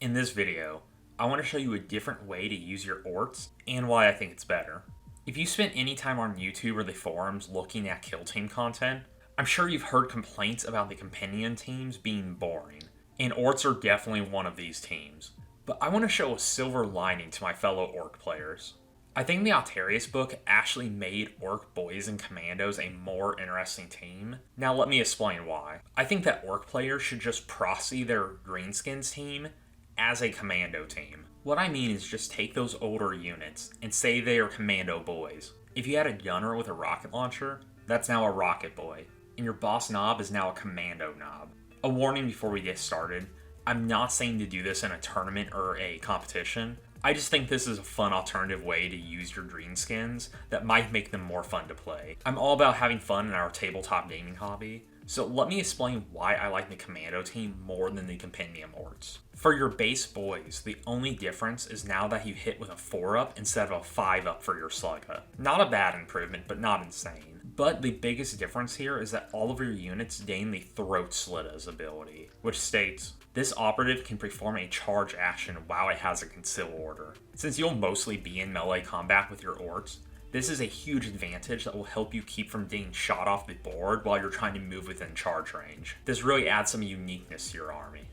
In this video, I want to show you a different way to use your orks and why I think it's better. If you spent any time on YouTube or the forums looking at kill team content, I'm sure you've heard complaints about the companion teams being boring, and orks are definitely one of these teams. But I want to show a silver lining to my fellow ork players. I think the Octarius book actually made ork boys and commandos a more interesting team. Now let me explain why. I think that ork players should just proxy their Greenskins team as a commando team. What I mean is just take those older units and say they are commando boys. If you had a gunner with a rocket launcher, that's now a rocket boy, and your boss knob is now a commando knob. A warning before we get started, I'm not saying to do this in a tournament or a competition. I just think this is a fun alternative way to use your Greenskins that might make them more fun to play. I'm all about having fun in our tabletop gaming hobby, so let me explain why I like the commando team more than the compendium orks. For your base boys, the only difference is now that you hit with a 4-up instead of a 5-up for your slugga. Not a bad improvement, but not insane. But the biggest difference here is that all of your units gain the throat slittas ability, which states, this operative can perform a charge action while it has a conceal order. Since you'll mostly be in melee combat with your orks, this is a huge advantage that will help you keep from being shot off the board while you're trying to move within charge range. This really adds some uniqueness to your army.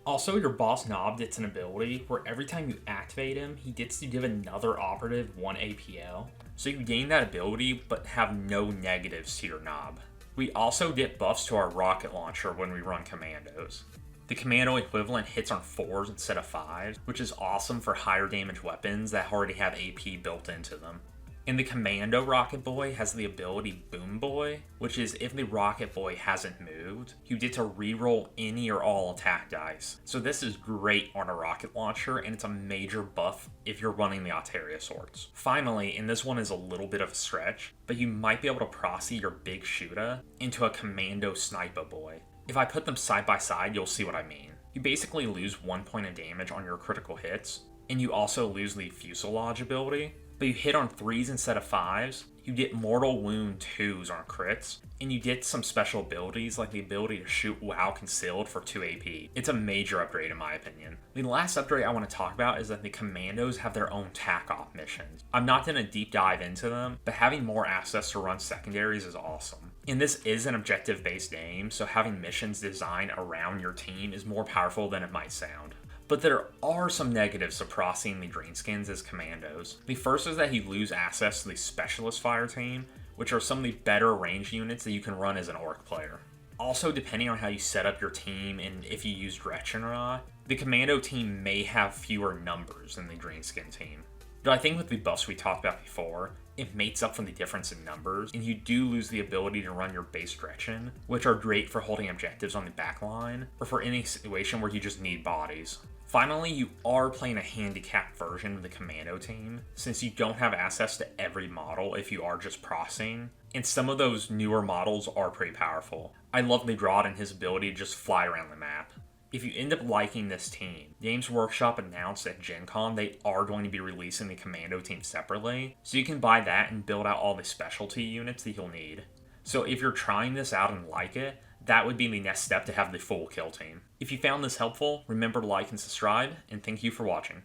Also, your boss knob gets an ability where every time you activate him, he gets to give another operative 1 APL. So you gain that ability, but have no negatives to your knob. We also get buffs to our rocket launcher when we run commandos. The commando equivalent hits on 4s instead of 5s, which is awesome for higher damage weapons that already have AP built into them. And the Commando Rocket Boy has the ability Boom Boy, which is if the Rocket Boy hasn't moved, you get to reroll any or all attack dice. So this is great on a rocket launcher, and it's a major buff if you're running the Octarius orks. Finally, and this one is a little bit of a stretch, but you might be able to proxy your big shooter into a Commando Sniper Boy. If I put them side by side, you'll see what I mean. You basically lose 1 point of damage on your critical hits, and you also lose the Fuselage ability. But you hit on 3s instead of 5s, you get Mortal Wound 2s on crits, and you get some special abilities like the ability to shoot while concealed for 2 AP. It's a major upgrade in my opinion. The last upgrade I want to talk about is that the commandos have their own tack-off missions. I'm not going to deep dive into them, but having more access to run secondaries is awesome. And this is an objective-based game, so having missions designed around your team is more powerful than it might sound. But there are some negatives to proxying the Greenskins as commandos. The first is that you lose access to the specialist fire team, which are some of the better range units that you can run as an ork player. Also, depending on how you set up your team and if you use direction or not, the commando team may have fewer numbers than the Greenskin team. But I think with the buffs we talked about before, it makes up for the difference in numbers, and you do lose the ability to run your base direction, which are great for holding objectives on the back line, or for any situation where you just need bodies. Finally, you are playing a handicapped version of the commando team, since you don't have access to every model if you are just proxying, and some of those newer models are pretty powerful. I love the Grodd and his ability to just fly around the map. If you end up liking this team, Games Workshop announced at Gen Con they are going to be releasing the commando team separately, so you can buy that and build out all the specialty units that you'll need. So if you're trying this out and like it, that would be the next step to have the full kill team. If you found this helpful, remember to like and subscribe, and thank you for watching.